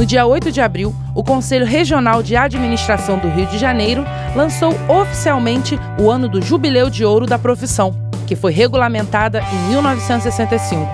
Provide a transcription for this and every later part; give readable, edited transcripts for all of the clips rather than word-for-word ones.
No dia 8 de abril, o Conselho Regional de Administração do Rio de Janeiro lançou oficialmente o ano do Jubileu de Ouro da profissão, que foi regulamentada em 1965.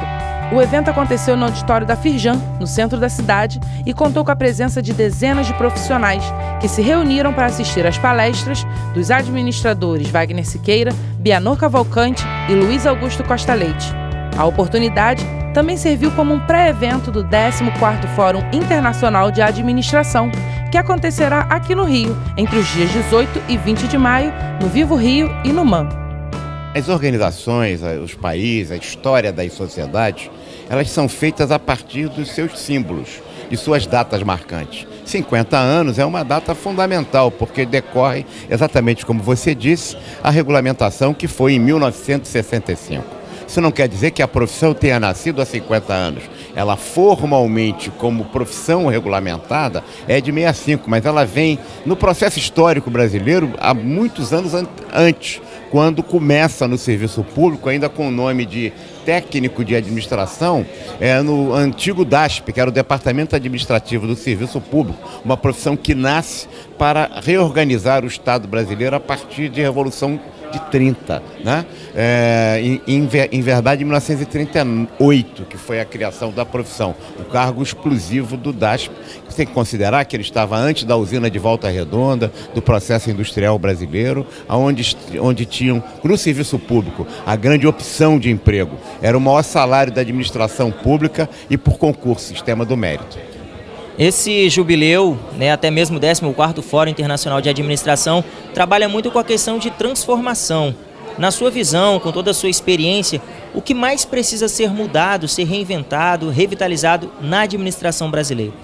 O evento aconteceu no auditório da Firjan, no centro da cidade, e contou com a presença de dezenas de profissionais que se reuniram para assistir às palestras dos administradores Wagner Siqueira, Bianor Cavalcante e Luiz Augusto Costa Leite. A oportunidade também serviu como um pré-evento do 14º Fórum Internacional de Administração, que acontecerá aqui no Rio, entre os dias 18 e 20 de maio, no Vivo Rio e no MAN. As organizações, os países, a história das sociedades, elas são feitas a partir dos seus símbolos, de suas datas marcantes. 50 anos é uma data fundamental, porque decorre, exatamente como você disse, a regulamentação que foi em 1965. Isso não quer dizer que a profissão tenha nascido há 50 anos. Ela formalmente, como profissão regulamentada, é de 65, mas ela vem no processo histórico brasileiro há muitos anos antes, quando começa no serviço público, ainda com o nome de técnico de administração, no antigo DASP, que era o Departamento Administrativo do Serviço Público, uma profissão que nasce para reorganizar o Estado brasileiro a partir de Revolução de 30, né? Em verdade, em 1938, que foi a criação da profissão, o cargo exclusivo do DASP. Você tem que considerar que ele estava antes da usina de Volta Redonda, do processo industrial brasileiro, onde tinham, no serviço público, a grande opção de emprego. Era o maior salário da administração pública e por concurso, sistema do mérito. Esse jubileu, até mesmo o 14º Fórum Internacional de Administração, trabalha muito com a questão de transformação. Na sua visão, com toda a sua experiência, o que mais precisa ser mudado, ser reinventado, revitalizado na administração brasileira?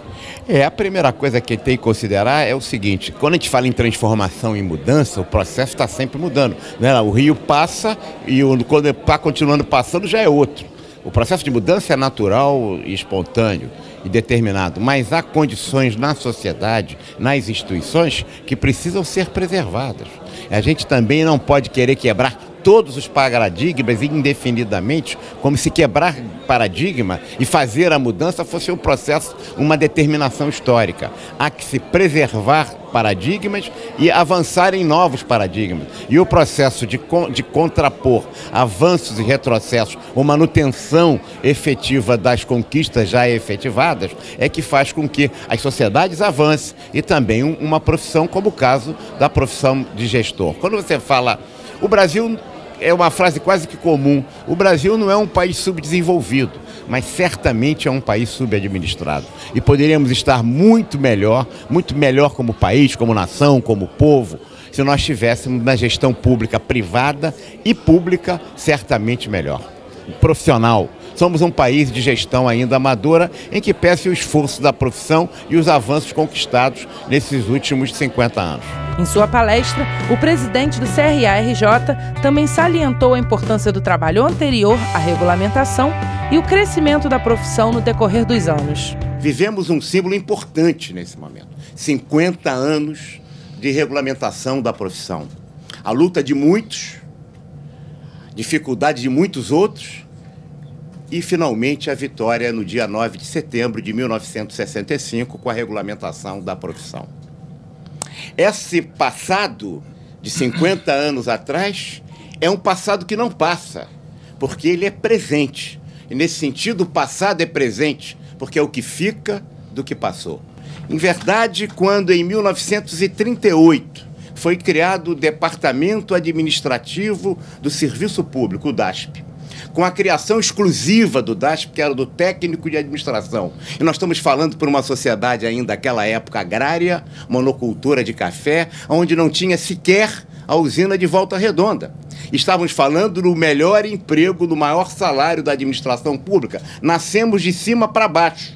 A primeira coisa que tem que considerar é o seguinte: quando a gente fala em transformação e mudança, o processo está sempre mudando, né? O rio passa e quando está continuando passando já é outro. O processo de mudança é natural e espontâneo e determinado, mas há condições na sociedade, nas instituições, que precisam ser preservadas. A gente também não pode querer quebrar todos os paradigmas indefinidamente, como se quebrar paradigma e fazer a mudança fosse um processo, uma determinação histórica. Há que se preservar paradigmas e avançar em novos paradigmas. E o processo de contrapor avanços e retrocessos, ou manutenção efetiva das conquistas já efetivadas, é que faz com que as sociedades avancem e também uma profissão como o caso da profissão de gestor. Quando você fala, o Brasil... É uma frase quase que comum. O Brasil não é um país subdesenvolvido, mas certamente é um país subadministrado. E poderíamos estar muito melhor como país, como nação, como povo, se nós tivéssemos uma gestão pública, privada e pública certamente melhor. Profissional. Somos um país de gestão ainda amadora, em que pese o esforço da profissão e os avanços conquistados nesses últimos 50 anos. Em sua palestra, o presidente do CRA-RJ também salientou a importância do trabalho anterior à regulamentação e o crescimento da profissão no decorrer dos anos. Vivemos um símbolo importante nesse momento. 50 anos de regulamentação da profissão. A luta de muitos, dificuldade de muitos outros, e, finalmente, a vitória no dia 9 de setembro de 1965, com a regulamentação da profissão. Esse passado de 50 anos atrás é um passado que não passa, porque ele é presente. E, nesse sentido, o passado é presente, porque é o que fica do que passou. Em verdade, quando, em 1938, foi criado o Departamento Administrativo do Serviço Público, o DASP, com a criação exclusiva do DASP, que era do técnico de administração. E nós estamos falando por uma sociedade ainda daquela época agrária, monocultura de café, onde não tinha sequer a usina de Volta Redonda. Estávamos falando do melhor emprego, do maior salário da administração pública. Nascemos de cima para baixo,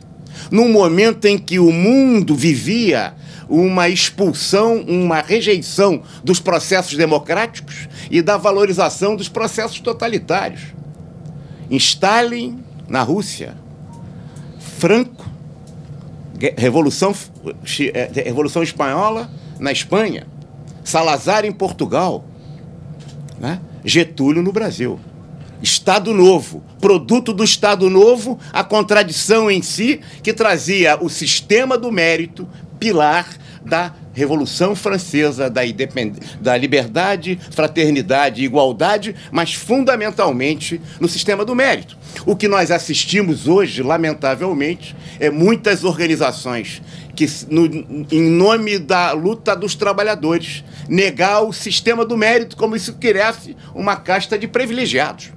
num momento em que o mundo vivia uma expulsão, uma rejeição dos processos democráticos e da valorização dos processos totalitários. Em Stalin, na Rússia, Franco, Revolução Espanhola na Espanha, Salazar em Portugal, né? Getúlio no Brasil. Estado Novo, produto do Estado Novo, a contradição em si, que trazia o sistema do mérito, pilar da Revolução Francesa, da liberdade, fraternidade e igualdade, mas fundamentalmente no sistema do mérito. O que nós assistimos hoje, lamentavelmente, é muitas organizações que, em nome da luta dos trabalhadores, negar o sistema do mérito como se criasse uma casta de privilegiados.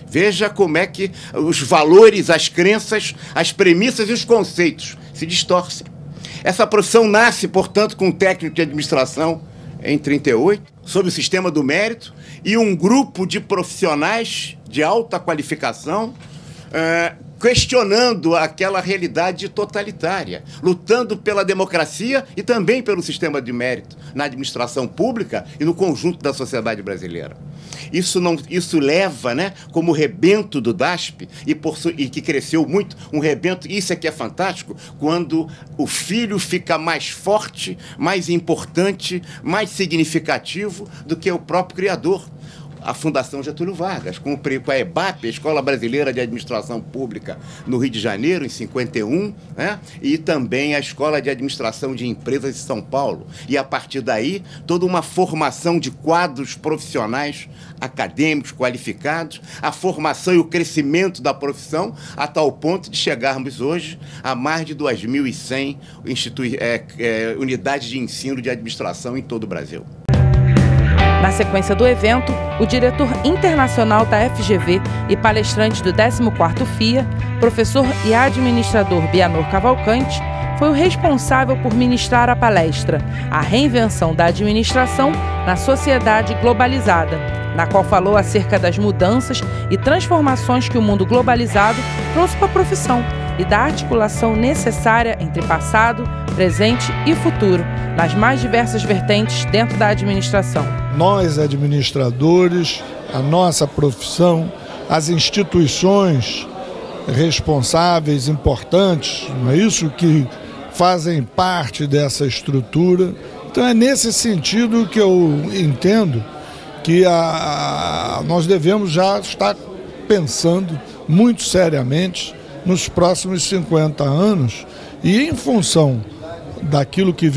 Veja como é que os valores, as crenças, as premissas e os conceitos se distorcem. Essa profissão nasce, portanto, com um técnico de administração em 1938, sob o sistema do mérito, e um grupo de profissionais de alta qualificação questionando aquela realidade totalitária, lutando pela democracia e também pelo sistema de mérito na administração pública e no conjunto da sociedade brasileira. Isso leva, né, como rebento do DASP, e que cresceu muito, um rebento, isso é que é fantástico, quando o filho fica mais forte, mais importante, mais significativo do que o próprio criador. A Fundação Getúlio Vargas, com a EBAP, a Escola Brasileira de Administração Pública, no Rio de Janeiro, em 1951, né? E também a Escola de Administração de Empresas de São Paulo. E, a partir daí, toda uma formação de quadros profissionais, acadêmicos, qualificados, a formação e o crescimento da profissão, a tal ponto de chegarmos hoje a mais de 2.100 unidades de ensino de administração em todo o Brasil. Na sequência do evento, o diretor internacional da FGV e palestrante do 14º FIA, professor e administrador Bianor Cavalcante, foi o responsável por ministrar a palestra A Reinvenção da Administração na Sociedade Globalizada, na qual falou acerca das mudanças e transformações que o mundo globalizado trouxe para a profissão e da articulação necessária entre passado, presente e futuro, nas mais diversas vertentes dentro da administração. Nós, administradores, a nossa profissão, as instituições responsáveis, importantes, não é isso, que fazem parte dessa estrutura. Então é nesse sentido que eu entendo que nós devemos já estar pensando muito seriamente nos próximos 50 anos e em função daquilo que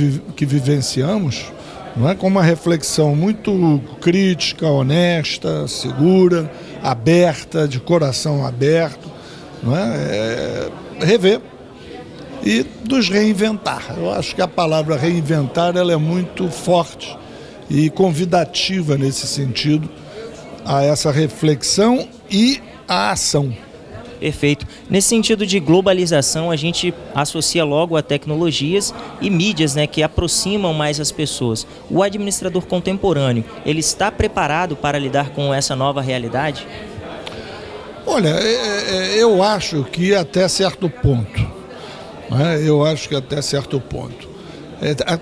vivenciamos, não é, com uma reflexão muito crítica, honesta, segura, aberta, de coração aberto, não é? Rever e nos reinventar. Eu acho que a palavra reinventar ela é muito forte e convidativa nesse sentido a essa reflexão e a ação. Perfeito. Nesse sentido de globalização, a gente associa logo a tecnologias e mídias, né, que aproximam mais as pessoas. O administrador contemporâneo, ele está preparado para lidar com essa nova realidade? Olha, eu acho que até certo ponto. Né? Eu acho que até certo ponto.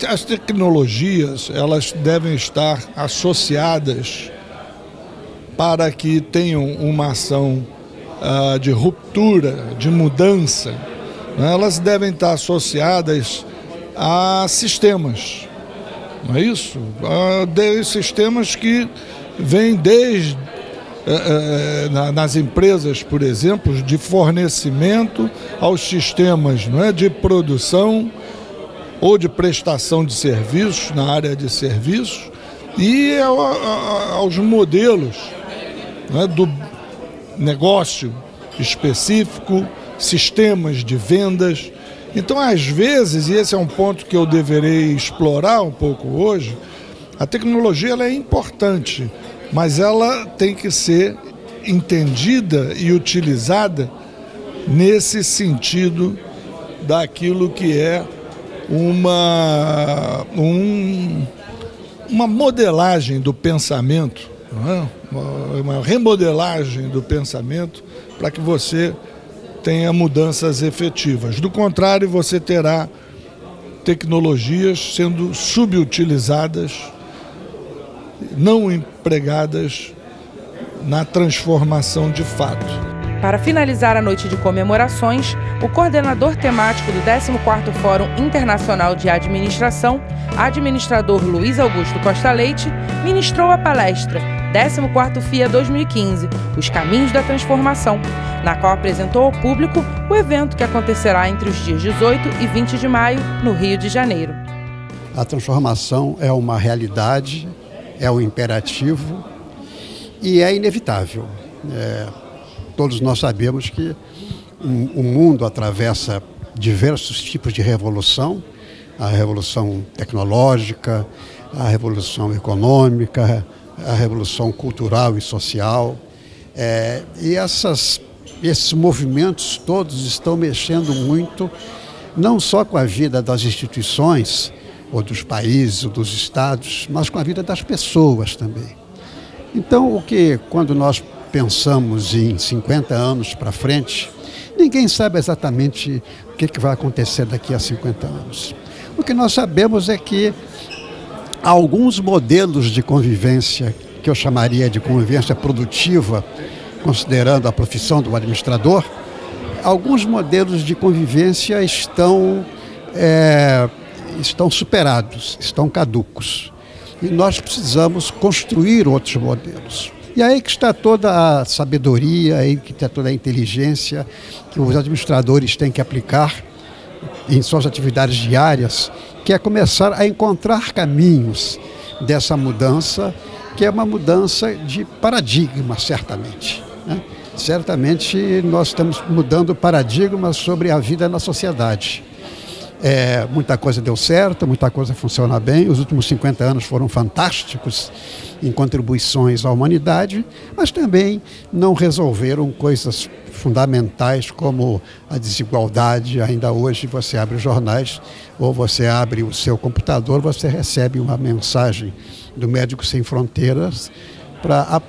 As tecnologias, elas devem estar associadas para que tenham uma ação de ruptura, de mudança, né? Elas devem estar associadas a sistemas, não é isso? Sistemas que vêm desde, nas empresas, por exemplo, de fornecimento aos sistemas, não é, de produção ou de prestação de serviços, na área de serviços, e aos modelos, né, do negócio específico, sistemas de vendas. Então, às vezes, e esse é um ponto que eu deverei explorar um pouco hoje, a tecnologia ela é importante, mas ela tem que ser entendida e utilizada nesse sentido daquilo que é uma modelagem do pensamento, não é? Uma remodelagem do pensamento para que você tenha mudanças efetivas. Do contrário, você terá tecnologias sendo subutilizadas, não empregadas na transformação de fato. Para finalizar a noite de comemorações, o coordenador temático do 14º Fórum Internacional de Administração, administrador Luiz Augusto Costa Leite, ministrou a palestra 14º FIA 2015, Os Caminhos da Transformação, na qual apresentou ao público o evento que acontecerá entre os dias 18 e 20 de maio, no Rio de Janeiro. A transformação é uma realidade, é um imperativo e é inevitável. Todos nós sabemos que o mundo atravessa diversos tipos de revolução, a revolução tecnológica, a revolução econômica, a revolução cultural e social. E esses movimentos todos estão mexendo muito, não só com a vida das instituições, ou dos países, ou dos estados, mas com a vida das pessoas também. Então, quando nós pensamos em 50 anos para frente, ninguém sabe exatamente o que vai acontecer daqui a 50 anos. O que nós sabemos é que alguns modelos de convivência, que eu chamaria de convivência produtiva, considerando a profissão do administrador, alguns modelos de convivência estão superados, estão caducos. E nós precisamos construir outros modelos. E aí que está toda a sabedoria, aí que está toda a inteligência que os administradores têm que aplicar em suas atividades diárias, que é começar a encontrar caminhos dessa mudança, que é uma mudança de paradigma, certamente, né? Certamente nós estamos mudando o paradigma sobre a vida na sociedade. Muita coisa deu certo, muita coisa funciona bem. Os últimos 50 anos foram fantásticos em contribuições à humanidade, mas também não resolveram coisas fundamentais como a desigualdade. Ainda hoje você abre os jornais ou você abre o seu computador, você recebe uma mensagem do Médicos Sem Fronteiras para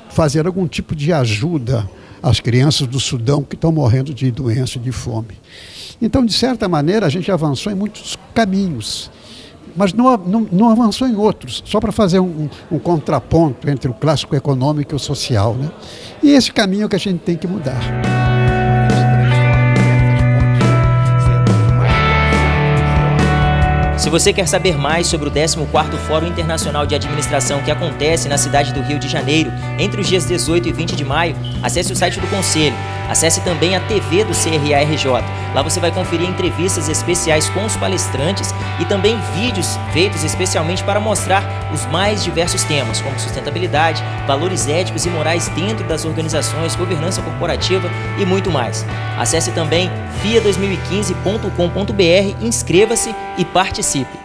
fazer algum tipo de ajuda às crianças do Sudão que estão morrendo de doença e de fome. Então, de certa maneira, a gente avançou em muitos caminhos, mas não avançou em outros, só para fazer um contraponto entre o clássico econômico e o social, né? E esse caminho que a gente tem que mudar. Se você quer saber mais sobre o 14º Fórum Internacional de Administração que acontece na cidade do Rio de Janeiro entre os dias 18 e 20 de maio, acesse o site do Conselho. Acesse também a TV do CRA-RJ. Lá você vai conferir entrevistas especiais com os palestrantes e também vídeos feitos especialmente para mostrar os mais diversos temas, como sustentabilidade, valores éticos e morais dentro das organizações, governança corporativa e muito mais. Acesse também fia2015.com.br, inscreva-se e participe.